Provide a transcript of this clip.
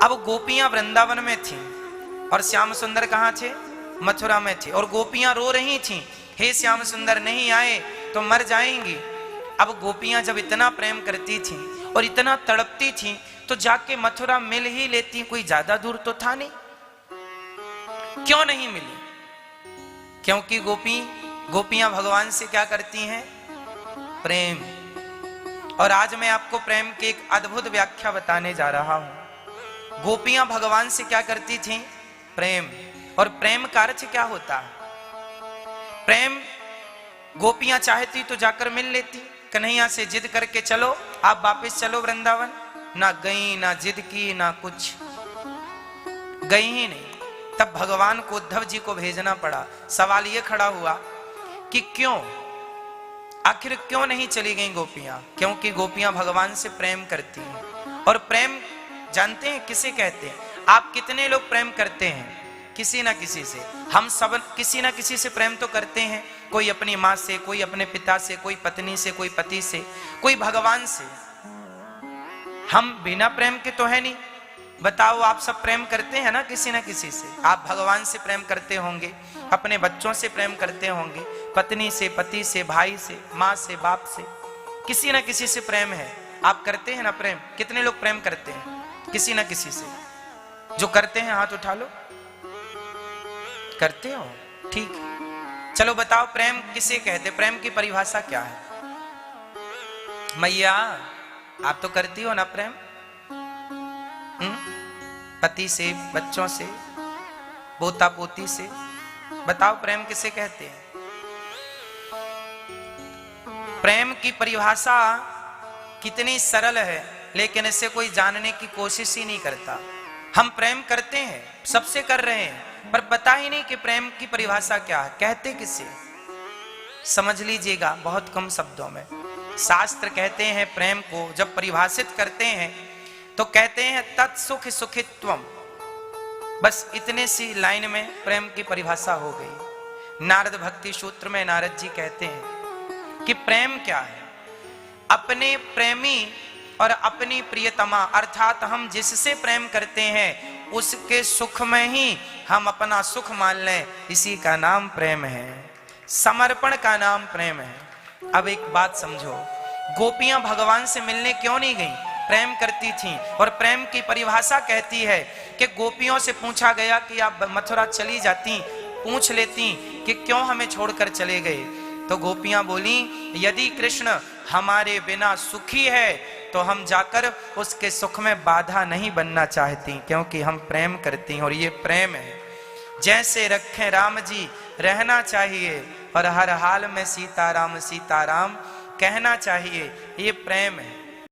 अब गोपियां वृंदावन में थीं और श्याम सुंदर कहां थे? मथुरा में थे। और गोपियां रो रही थीं, हे श्याम सुंदर नहीं आए तो मर जाएंगी। अब गोपियां जब इतना प्रेम करती थीं और इतना तड़पती थीं तो जाके मथुरा मिल ही लेती, कोई ज्यादा दूर तो था नहीं। क्यों नहीं मिली? क्योंकि गोपियां भगवान से क्या करती हैं? प्रेम। और आज मैं आपको प्रेम की एक अद्भुत व्याख्या बताने जा रहा हूं। गोपियां भगवान से क्या करती थीं? प्रेम। और प्रेम का अर्थ क्या होता है? प्रेम, गोपियां चाहती तो जाकर मिल लेती, कन्हैया से जिद करके चलो आप वापस चलो वृंदावन, ना गई, ना जिद की, ना कुछ, गई ही नहीं। तब भगवान को उद्धव जी को भेजना पड़ा। सवाल यह खड़ा हुआ कि क्यों, आखिर क्यों नहीं चली गई गोपियां? क्योंकि गोपियां भगवान से प्रेम करती हैं। और प्रेम जानते हैं किसे कहते हैं? आप कितने लोग प्रेम करते हैं? किसी ना किसी से। हम सब किसी ना किसी से प्रेम तो करते हैं, कोई अपनी माँ से, कोई अपने पिता से, कोई पत्नी से, कोई पति से, कोई भगवान से। हम बिना प्रेम के तो है नहीं। बताओ, आप सब प्रेम करते हैं ना किसी ना किसी से। आप भगवान से प्रेम करते होंगे, अपने बच्चों से प्रेम करते होंगे, पत्नी से, पति से, भाई से, माँ से, बाप से, किसी ना किसी से प्रेम है। आप करते हैं ना प्रेम? कितने लोग प्रेम करते हैं किसी ना किसी से? जो करते हैं हाथ उठा लो। करते हो? ठीक। चलो बताओ, प्रेम किसे कहते? प्रेम की परिभाषा क्या है? मैया, आप तो करती हो ना प्रेम? पति से, बच्चों से, पोता पोती से। बताओ प्रेम किसे कहते हैं? प्रेम की परिभाषा कितनी सरल है, लेकिन इसे कोई जानने की कोशिश ही नहीं करता। हम प्रेम करते हैं, सबसे कर रहे हैं, पर पता ही नहीं कि प्रेम की परिभाषा क्या है, कहते किसे? समझ लीजिएगा बहुत कम शब्दों में। शास्त्र कहते हैं प्रेम को जब परिभाषित करते हैं तो कहते हैं तत्सुख सुखित्वम। बस इतने सी लाइन में प्रेम की परिभाषा हो गई। नारद भक्ति सूत्र में नारद जी कहते हैं कि प्रेम क्या है? अपने प्रेमी और अपनी प्रियतमा, अर्थात हम जिससे प्रेम करते हैं उसके सुख में ही हम अपना सुख मान लें, इसी का नाम प्रेम है। समर्पण का नाम प्रेम है। अब एक बात समझो, गोपियां भगवान से मिलने क्यों नहीं गईं? प्रेम करती थीं। और प्रेम की परिभाषा कहती है कि गोपियों से पूछा गया कि आप मथुरा चली जाती, पूछ लेती कि क्यों हमें छोड़कर चले गए? तो गोपियां बोली, यदि कृष्ण हमारे बिना सुखी है तो हम जाकर उसके सुख में बाधा नहीं बनना चाहती, क्योंकि हम प्रेम करती हैं और ये प्रेम है। जैसे रखें राम जी रहना चाहिए और हर हाल में सीताराम सीताराम कहना चाहिए, ये प्रेम है।